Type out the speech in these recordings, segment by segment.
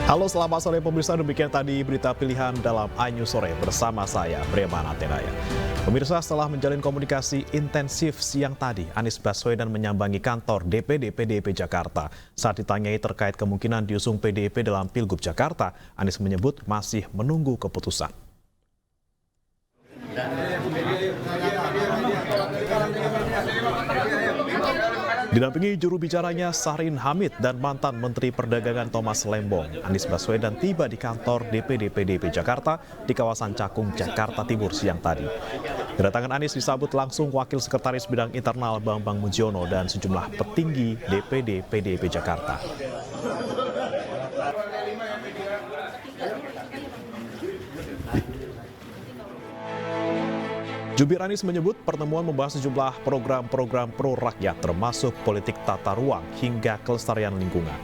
Halo, selamat sore pemirsa. Demikian tadi berita pilihan dalam iNews Sore bersama saya, Breman Atenaya. Pemirsa, setelah menjalin komunikasi intensif siang tadi, Anies Baswedan menyambangi kantor DPD PDIP Jakarta. Saat ditanyai terkait kemungkinan diusung PDIP dalam Pilgub Jakarta, Anies menyebut masih menunggu keputusan. Didampingi juru bicaranya Sahrin Hamid dan mantan Menteri Perdagangan Thomas Lembong, Anies Baswedan tiba di kantor DPD PDIP Jakarta di kawasan Cakung, Jakarta Timur siang tadi. Kedatangan Anies disambut langsung Wakil Sekretaris Bidang Internal Bambang Mujiono dan sejumlah petinggi DPD PDIP Jakarta. Jubir Anies menyebut pertemuan membahas sejumlah program-program pro rakyat termasuk politik tata ruang hingga kelestarian lingkungan.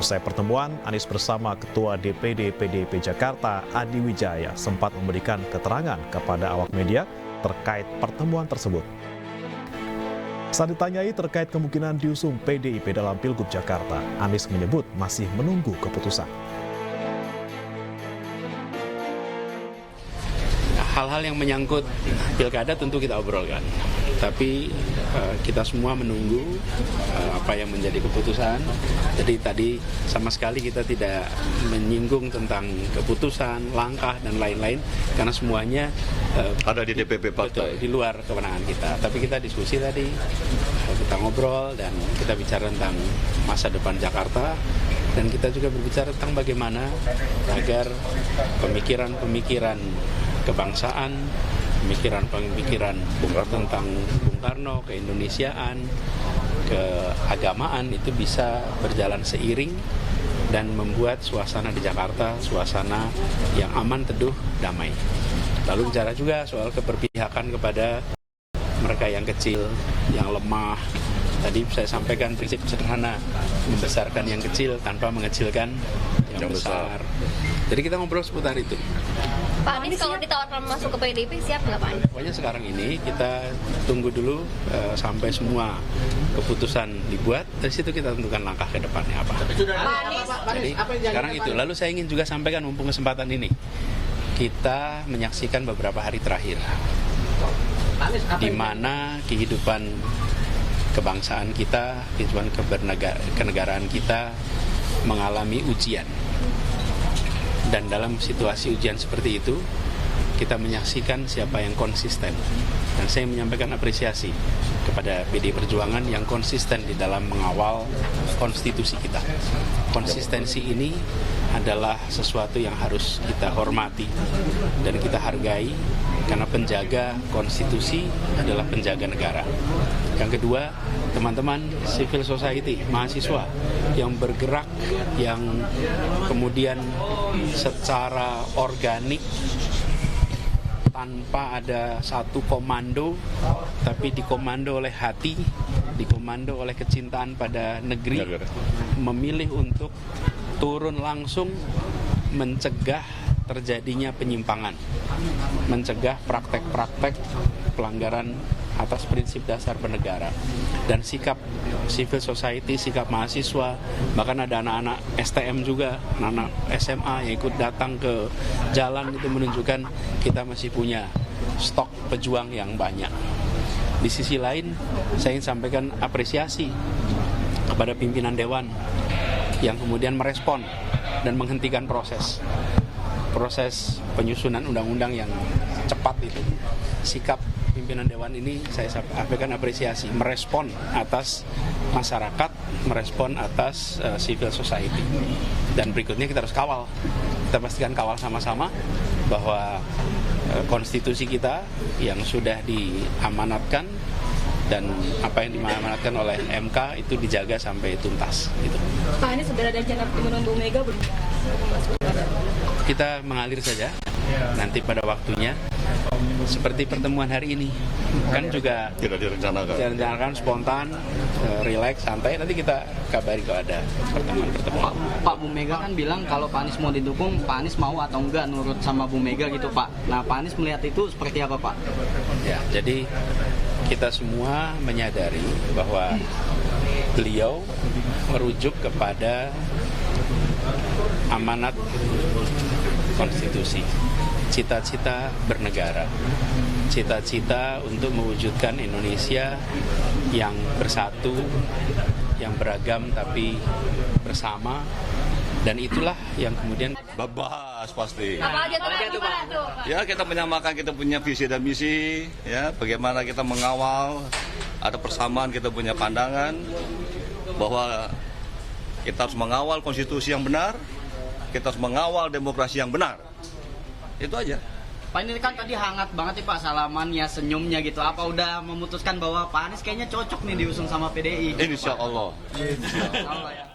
Usai pertemuan, Anies bersama Ketua DPD PDIP Jakarta Adi Wijaya sempat memberikan keterangan kepada awak media terkait pertemuan tersebut. Saat ditanyai terkait kemungkinan diusung PDIP dalam Pilgub Jakarta, Anies menyebut masih menunggu keputusan. Hal-hal yang menyangkut pilkada tentu kita obrolkan, tapi kita semua menunggu apa yang menjadi keputusan. Jadi tadi sama sekali kita tidak menyinggung tentang keputusan, langkah, dan lain-lain, karena semuanya ada di DPP Partai. Di luar kewenangan kita. Tapi kita diskusi tadi, kita ngobrol, dan kita bicara tentang masa depan Jakarta. Dan kita juga berbicara tentang bagaimana agar pemikiran-pemikiran kebangsaan, pemikiran-pemikiran tentang Bung Karno, keindonesiaan, keagamaan itu bisa berjalan seiring dan membuat suasana di Jakarta suasana yang aman, teduh, damai. Lalu bicara juga soal keberpihakan kepada mereka yang kecil, yang lemah. Tadi saya sampaikan prinsip sederhana, membesarkan yang kecil tanpa mengecilkan yang besar. Jadi kita ngobrol seputar itu. Pak Anies, kalau ditawarkan masuk ke PDIP siap nggak Pak Anies? Pokoknya sekarang ini kita tunggu dulu sampai semua keputusan dibuat, dari situ kita tentukan langkah ke depannya apa. Jadi sekarang itu. Lalu saya ingin juga sampaikan mumpung kesempatan ini, kita menyaksikan beberapa hari terakhir di mana kehidupan kebangsaan kita, kehidupan kenegaraan kita mengalami ujian. Dan dalam situasi ujian seperti itu, kita menyaksikan siapa yang konsisten. Dan saya menyampaikan apresiasi kepada PDI Perjuangan yang konsisten di dalam mengawal konstitusi kita. Konsistensi ini adalah sesuatu yang harus kita hormati dan kita hargai, karena penjaga konstitusi adalah penjaga negara. Yang kedua, teman-teman civil society, mahasiswa yang bergerak, yang kemudian secara organik tanpa ada satu komando, tapi dikomando oleh hati, dikomando oleh kecintaan pada negeri, memilih untuk turun langsung mencegah terjadinya penyimpangan, mencegah praktek-praktek pelanggaran atas prinsip dasar bernegara. Dan sikap civil society, sikap mahasiswa, bahkan ada anak-anak STM juga, anak-anak SMA yang ikut datang ke jalan, itu menunjukkan kita masih punya stok pejuang yang banyak. Di sisi lain, saya ingin sampaikan apresiasi kepada pimpinan Dewan yang kemudian merespon dan menghentikan proses penyusunan undang-undang yang cepat itu. Sikap pimpinan Dewan ini saya sampaikan apresiasi, merespon atas masyarakat, merespon atas civil society. Dan berikutnya kita harus kawal. Kita pastikan kawal sama-sama bahwa konstitusi kita yang sudah diamanatkan dan apa yang diamanatkan oleh MK itu dijaga sampai tuntas. Gitu. Pak Anies sudah ada rencana pertemuan Bu Mega belum? Kita mengalir saja, nanti pada waktunya. Seperti pertemuan hari ini, kan juga tidak direncanakan spontan, rileks, santai. Nanti kita kabari kalau ada pertemuan. Pak, Bu Mega kan bilang kalau Pak Anies mau didukung, Pak Anies mau atau enggak nurut sama Bu Mega gitu Pak. Nah, Pak Anies melihat itu seperti apa Pak? Ya, jadi kita semua menyadari bahwa beliau merujuk kepada amanat konstitusi, cita-cita bernegara, cita-cita untuk mewujudkan Indonesia yang bersatu, yang beragam tapi bersama, dan itulah yang kemudian Bahas pasti. Apa aja tuh Pak? Ya, kita menyamakan kita punya visi dan misi, ya, bagaimana kita mengawal, ada persamaan, kita punya pandangan bahwa kita harus mengawal konstitusi yang benar, kita harus mengawal demokrasi yang benar. Itu aja. Pak, ini kan tadi hangat banget nih Pak salamannya, senyumnya gitu. Apa udah memutuskan bahwa Pak Anies kayaknya cocok nih diusung sama PDI? Insya Allah. Insya Allah ya.